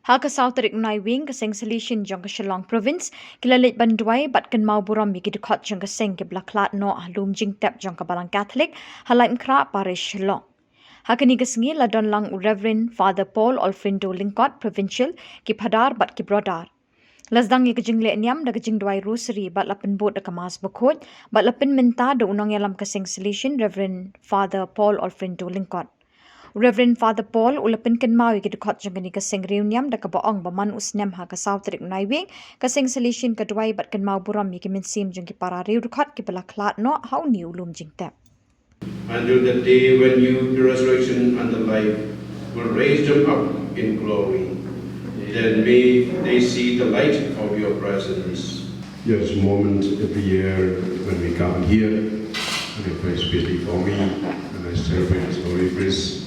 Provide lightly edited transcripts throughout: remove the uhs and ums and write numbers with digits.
tarik Naiwieng seng Salesian jong Shillong Province leit duwai bat Kynmaw Burom Dkhot jong seng Khlad Noh jingtep jong Balang Katholik Laitumkhrah Parish Shillong. Hakani kesengi ladon lang Rev Phadar Paul Olphindro Lyngkot Provincial Phadar Paul. Sdang jinglehniam da jingduwai Rosary bat pynbud da Mass Bakhuid bat pynmynta da nongialam seng Salesian Rev Phadar Paul Olphindro Lyngkot. Rev Phadar Paul Kynmaw Dkhot jong seng riewniam da baong baman usnem tarik Naiwieng seng Salesian duwai bat Kynmaw Burom minsim jong para Dkhot Balang Khlad Noh new jingtep. Until the day when you, the resurrection and the life, will raise them up in glory. Then may they see the light of your presence. There's a moment every year when we come here, and it was especially for me, and I celebrate this Holy Grace.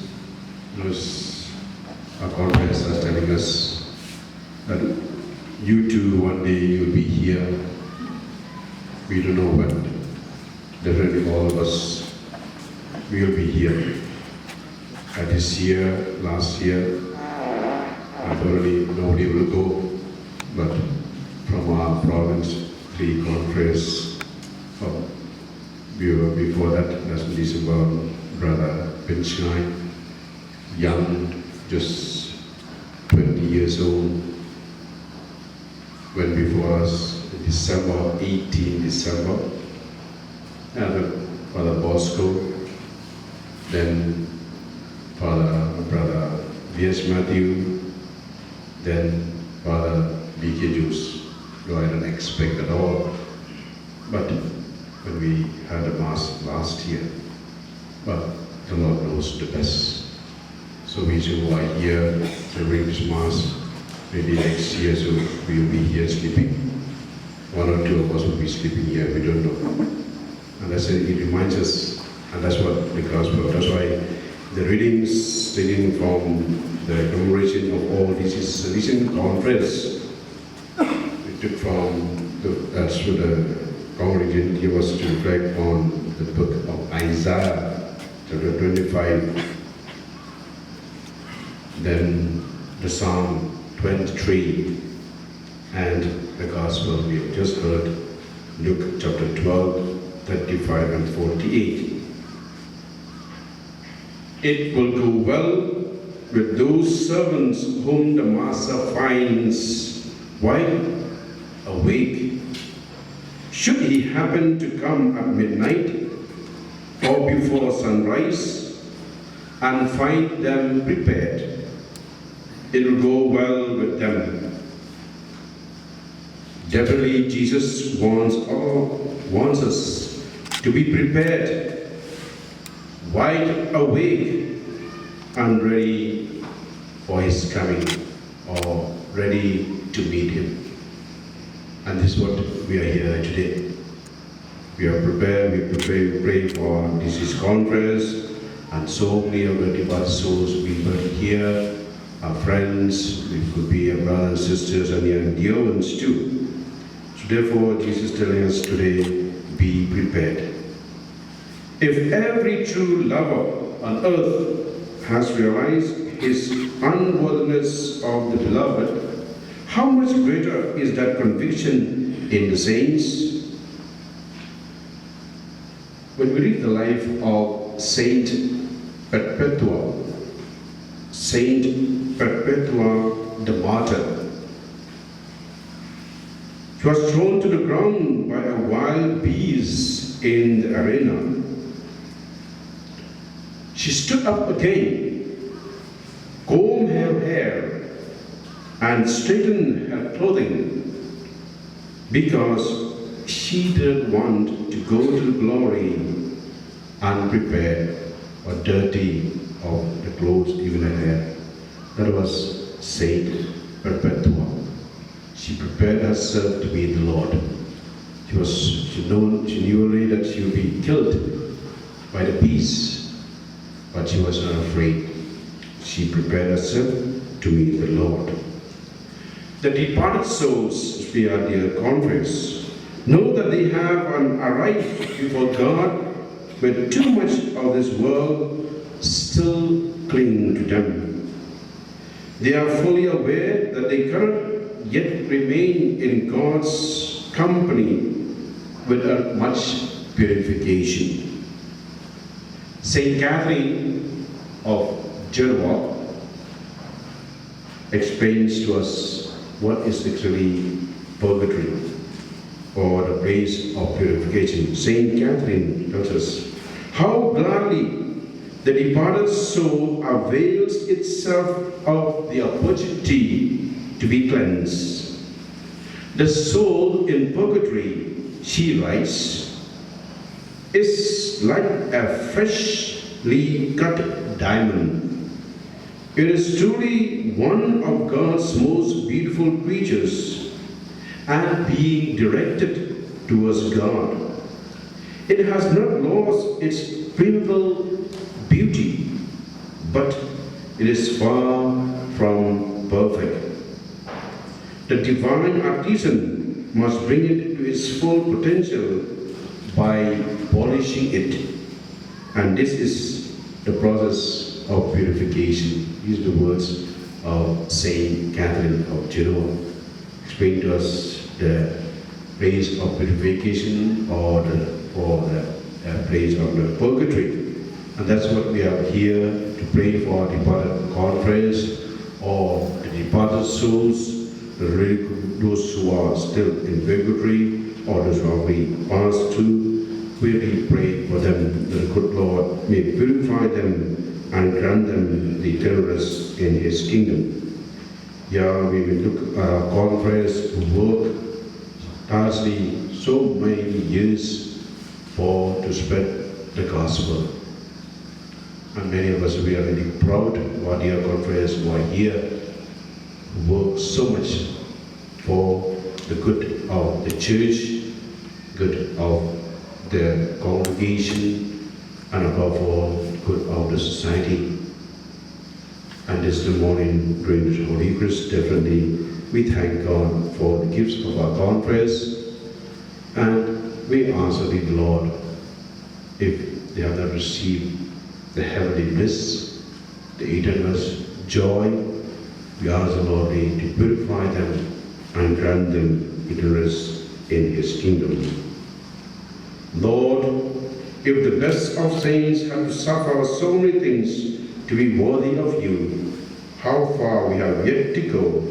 Our conference is telling us that you too one day you'll be here. We don't know when. Definitely all of us will be here. This year, last year, probably nobody will go, but from our province, the conference before that, that's in December, brother Pinchai, young, just 20 years old, went before us in December, 18 December, and Father Bosco, then Brother V.S. Matthew, then Father D.K. Juice, who I don't expect at all. But when we had a Mass last year, but the Lord knows the best. So we who are here celebrating this Mass, maybe next year, so we will be here sleeping. One or two of us will be sleeping here, we don't know. And that's it reminds us, and that's what the gospel, that's why the readings taken from the commemoration of all this is Salesian conference. We took from that's what the congregation gave us to reflect on the book of Isaiah, chapter 25, then the Psalm 23, and the gospel we have just heard, Luke chapter 12, 35 and 48. It will go well with those servants whom the master finds wide awake. Should he happen to come at midnight or before sunrise and find them prepared, it will go well with them. Definitely Jesus wants us to be prepared, wide awake and ready for his coming, or ready to meet him. And this is what we are here today. We are prepared, we pray for this conference, and so many of the devout souls we will here, our friends, it could be our brothers and sisters and your dear ones too. So therefore Jesus is telling us today, be prepared. If every true lover on earth has realized his unworthiness of the beloved, how much greater is that conviction in the saints? When we read the life of Saint Perpetua the martyr, she was thrown to the ground by a wild beast in the arena. She stood up again, combed her hair, and straightened her clothing, because she didn't want to go to the glory unprepared or dirty of the clothes, even her hair. That was Saint Perpetua. She prepared herself to meet the Lord. She knew already that she would be killed by the beast. But she was not afraid. She prepared herself to meet the Lord. The departed souls, as we are dear conference, know that they have arrived before God, but too much of this world still cling to them. They are fully aware that they cannot yet remain in God's company without much purification. Saint Catherine of Genoa explains to us what is actually purgatory, or the place of purification. Saint Catherine tells us, how gladly the departed soul avails itself of the opportunity to be cleansed. The soul in purgatory, she writes, is like a freshly cut diamond. It is truly one of God's most beautiful creatures, and being directed towards God, it has not lost its primeval beauty, but it is far from perfect. The divine artisan must bring it to its full potential by polishing it, and this is the process of purification. These are the words of Saint Catherine of Genoa. Explain to us the place of purification, or the place of the purgatory. And that's what we are here to pray for our departed confreres, or the departed souls, those who are still in purgatory, or those who have been passed to. We really pray for them, that the good Lord may purify them and grant them the eternal rest in His kingdom. Yeah, we will look at our confreres who work tirelessly so many years to spread the gospel. And many of us, we are really proud of our dear confreres who are here, who work so much for the good of the church, good of the congregation, and above all, good of the society. And this morning, during the Holy Eucharist, definitely we thank God for the gifts of our confreres, and we ask the Lord, if they have not received the heavenly bliss, the eternal joy, we ask the Lord to purify them and grant them eternal rest in His kingdom. Lord, if the best of saints have to suffer so many things to be worthy of you, how far we have yet to go.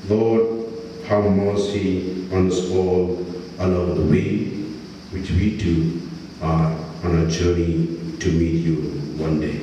Lord, have mercy on us all along the way, which we too are on a journey to meet you one day.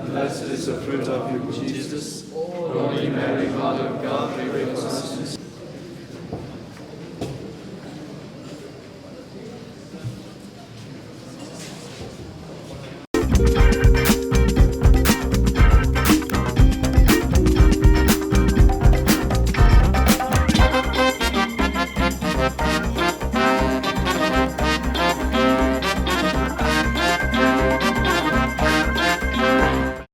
Blessed is the fruit of your womb, Jesus. Holy Mary, Mother of God, pray for us sinners,